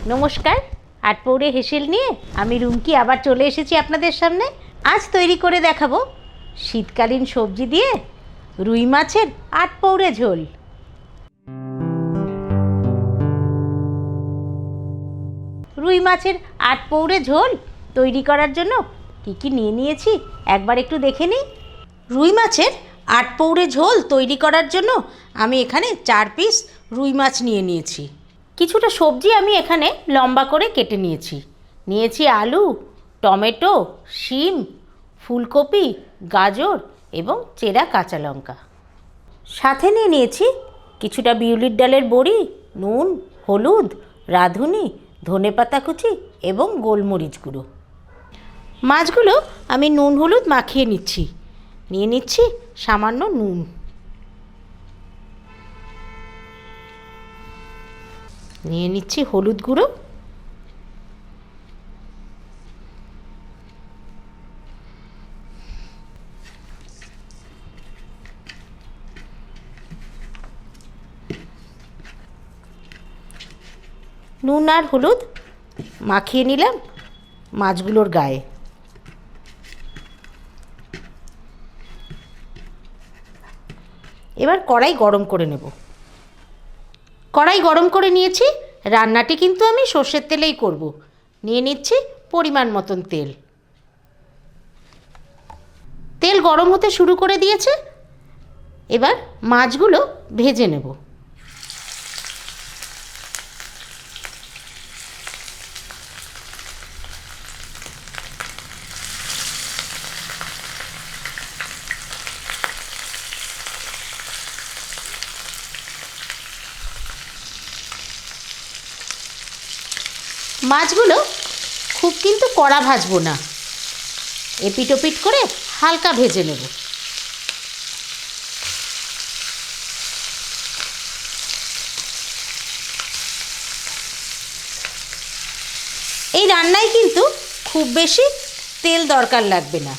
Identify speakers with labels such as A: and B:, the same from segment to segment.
A: নমস্কার, আটপৌরে হেসেল নিয়ে আমি রুমকি আবার চলে এসেছি আপনাদের সামনে। আজ তৈরি করে দেখাবো শীতকালীন সবজি দিয়ে রুই মাছের আটপৌরে ঝোল। রুই মাছের আটপৌরে ঝোল তৈরি করার জন্য কি নিয়ে নিয়েছি একবার একটু দেখে নিই। রুই মাছের আটপৌরে ঝোল তৈরি করার জন্য আমি এখানে 4 পিস রুই মাছ নিয়ে নিয়েছি। কিছুটা সবজি আমি এখানে লম্বা করে কেটে নিয়েছি আলু, টমেটো, শিম, ফুলকপি, গাজর এবং চেরা কাঁচা লঙ্কা। সাথে নিয়েছি কিছুটা বিউলির ডালের বড়ি, নুন, হলুদ, রাঁধুনি, ধনেপাতা কুচি এবং গোলমরিচ গুঁড়ো। মাছগুলো আমি নুন হলুদ মাখিয়ে নিচ্ছি সামান্য নুন। নিয়ে নিচ্ছি হলুদ গুঁড়ো, নুন আর হলুদ মাখিয়ে নিলাম মাছগুলোর গায়ে। এবার কড়াই গরম করে নেব। কড়াই গরম করে নিয়েছি। রান্নাটি কিন্তু আমি সর্ষের তেলেই করব। নিয়ে নিচ্ছি পরিমাণ মতন তেল। তেল গরম হতে শুরু করে দিয়েছে। এবার মাছগুলো ভেজে নেব। মাছগুলো খুব কিন্তু কড়া ভাজবো না, এপিট ওপিট করে হালকা ভেজে নেব। এই রান্নায় কিন্তু খুব বেশি তেল দরকার লাগবে না,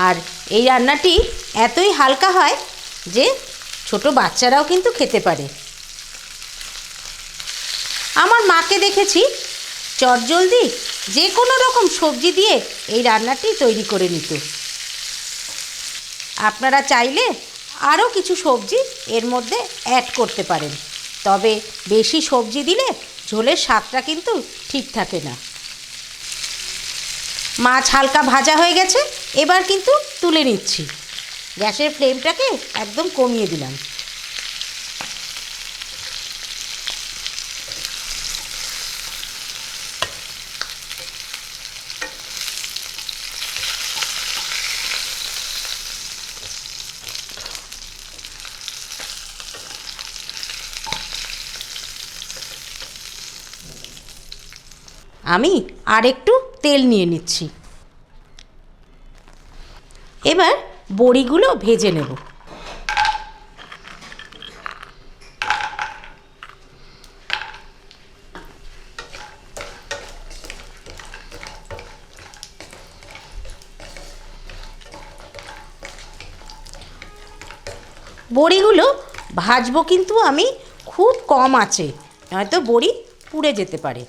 A: আর এই রান্নাটি এতই হালকা হয় যে ছোট বাচ্চারাও কিন্তু খেতে পারে। আমার মাকে দেখেছি চটজলদি যে কোনো রকম সবজি দিয়ে এই রান্নাটি তৈরি করে নিত। আপনারা চাইলে আরও কিছু সবজি এর মধ্যে অ্যাড করতে পারেন, তবে বেশি সবজি দিলে ঝোলের স্বাদটা কিন্তু ঠিক থাকে না। মাছ হালকা ভাজা হয়ে গেছে, এবার কিন্তু তুলে নিচ্ছি। গ্যাসের ফ্লেমটাকে একদম কমিয়ে দিলাম। আমি আর একটু তেল নিয়ে নিচ্ছি। এবার বড়িগুলো ভেজে নেব। বড়িগুলো ভাজবো কিন্তু আমি খুব কম আঁচে, নয়তো বড়ি পুড়ে যেতে পারে।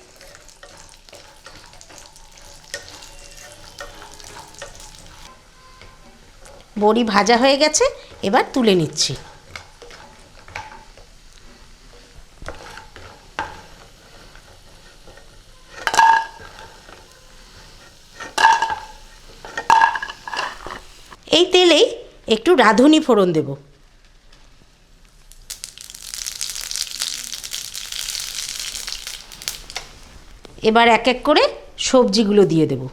A: বড়ি ভাজা হয়ে গেছে, এবার তুলে নিচ্ছি। এই তেলেই একটু রাঁধুনি ফোড়ন দেব। এবার এক এক করে সবজিগুলো দিয়ে দেব।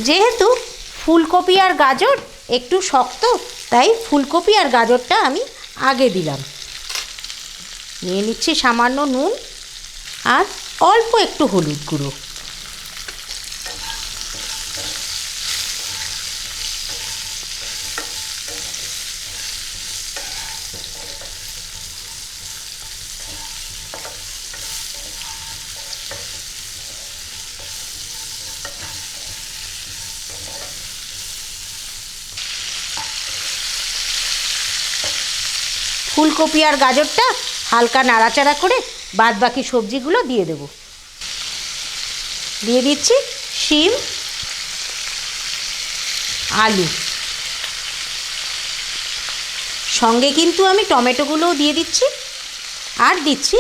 A: যেহেতু ফুলকপি আর গাজর একটু শক্ত, তাই ফুলকপি আর গাজরটা আমি আগে দিলাম। নিয়ে নিচ্ছি সামান্য নুন আর অল্প একটু হলুদ গুঁড়ো। ফুলকপি আর গাজরটা হালকা নাড়াচাড়া করে বাদবাকি সবজিগুলো দিয়ে দেব। দিয়ে দিচ্ছি শিম, আলু, সঙ্গে কিন্তু আমি টমেটোগুলোও দিয়ে দিচ্ছি, আর দিচ্ছি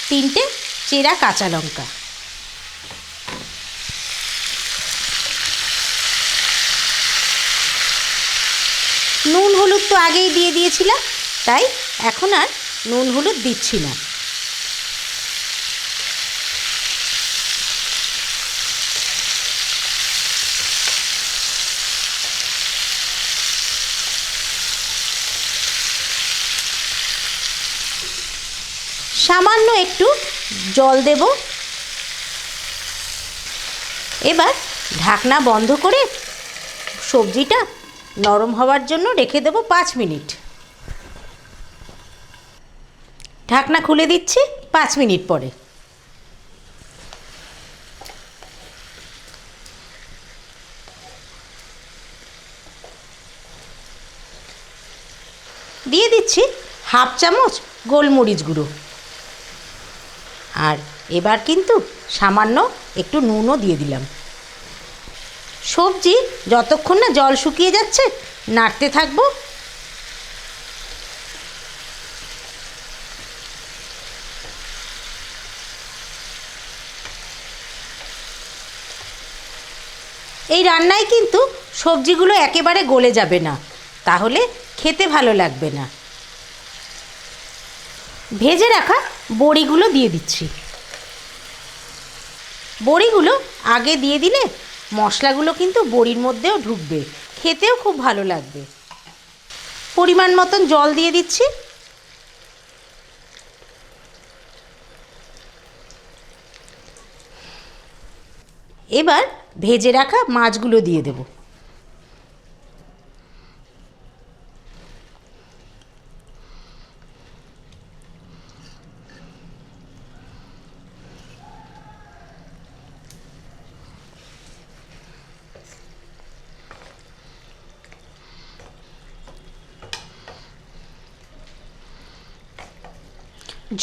A: 3টে চেরা কাঁচা লঙ্কা। নুন হলুদ তো আগেই দিয়ে দিয়েছিলাম, তাই এখন আর নুন হলুদ দিচ্ছি না। সামান্য একটু জল দেব। এবার ঢাকনা বন্ধ করে সবজিটা নরম হওয়ার জন্য রেখে দেব 5 মিনিট। ঢাকনা খুলে দিচ্ছি 5 মিনিট পরে। দিয়ে দিচ্ছি হাফ চামচ গোলমরিচ গুঁড়ো, আর এবার কিন্তু সামান্য একটু নুনও দিয়ে দিলাম। সবজি যতক্ষণ না জল শুকিয়ে যাচ্ছে নাড়তে থাকবো। এই রান্নায় কিন্তু সবজিগুলো একেবারে গলে যাবে না, তাহলে খেতে ভালো লাগবে না। ভেজে রাখা বড়িগুলো দিয়ে দিচ্ছি। বড়িগুলো আগে দিয়ে দিলে মশলাগুলো কিন্তু বড়ির মধ্যেও ঢুকবে, খেতেও খুব ভালো লাগবে। পরিমাণ মতন জল দিয়ে দিচ্ছি। এবার ভেজে রাখা মাছগুলো দিয়ে দেব।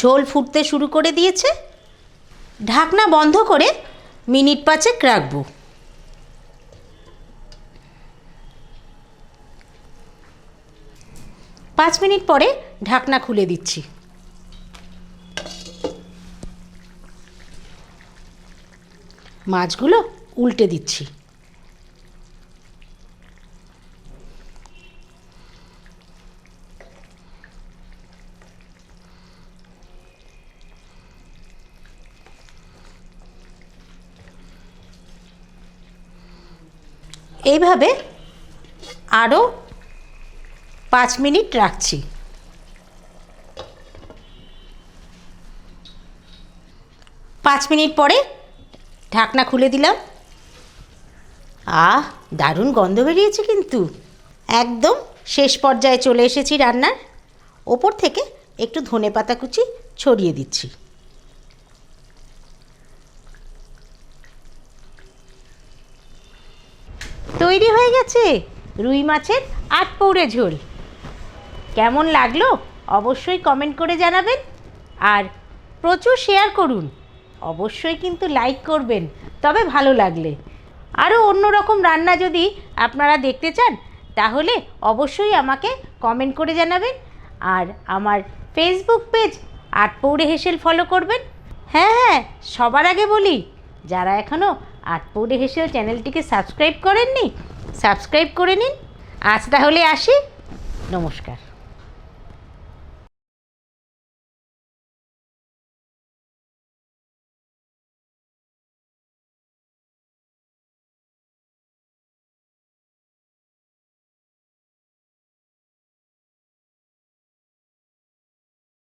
A: ঝোল ফুটতে শুরু করে দিয়েছে। ঢাকনা বন্ধ করে মিনিট 5 রাখবো। পাঁচ মিনিট পরে ঢাকনা খুলে দিচ্ছি। মাছগুলো উল্টে দিচ্ছি। এইভাবে আরও 5 মিনিট রাখছি। 5 মিনিট পরে ঢাকনা খুলে দিলাম। দারুণ গন্ধ বেরিয়েছে কিন্তু। একদম শেষ পর্যায়ে চলে এসেছি রান্নার। ওপর থেকে একটু ধনেপাতা কুচি ছড়িয়ে দিচ্ছি। তৈরি হয়ে গেছে রুই মাছের আটপৌরে ঝোল। কেমন লাগলো অবশ্যই কমেন্ট করে জানাবেন, আর প্রচুর শেয়ার করুন। অবশ্যই কিন্তু লাইক করবেন, তবে ভালো লাগলে। আরও অন্যরকম রান্না যদি আপনারা দেখতে চান তাহলে অবশ্যই আমাকে কমেন্ট করে জানাবেন, আর আমার ফেসবুক পেজ আটপৌরে হেসেল ফলো করবেন। হ্যাঁ, সবার আগে বলি, যারা এখনও আটপৌরে হেসেল চ্যানেলটিকে সাবস্ক্রাইব করেননি, সাবস্ক্রাইব করে নিন। আজ তাহলে আসি, নমস্কার।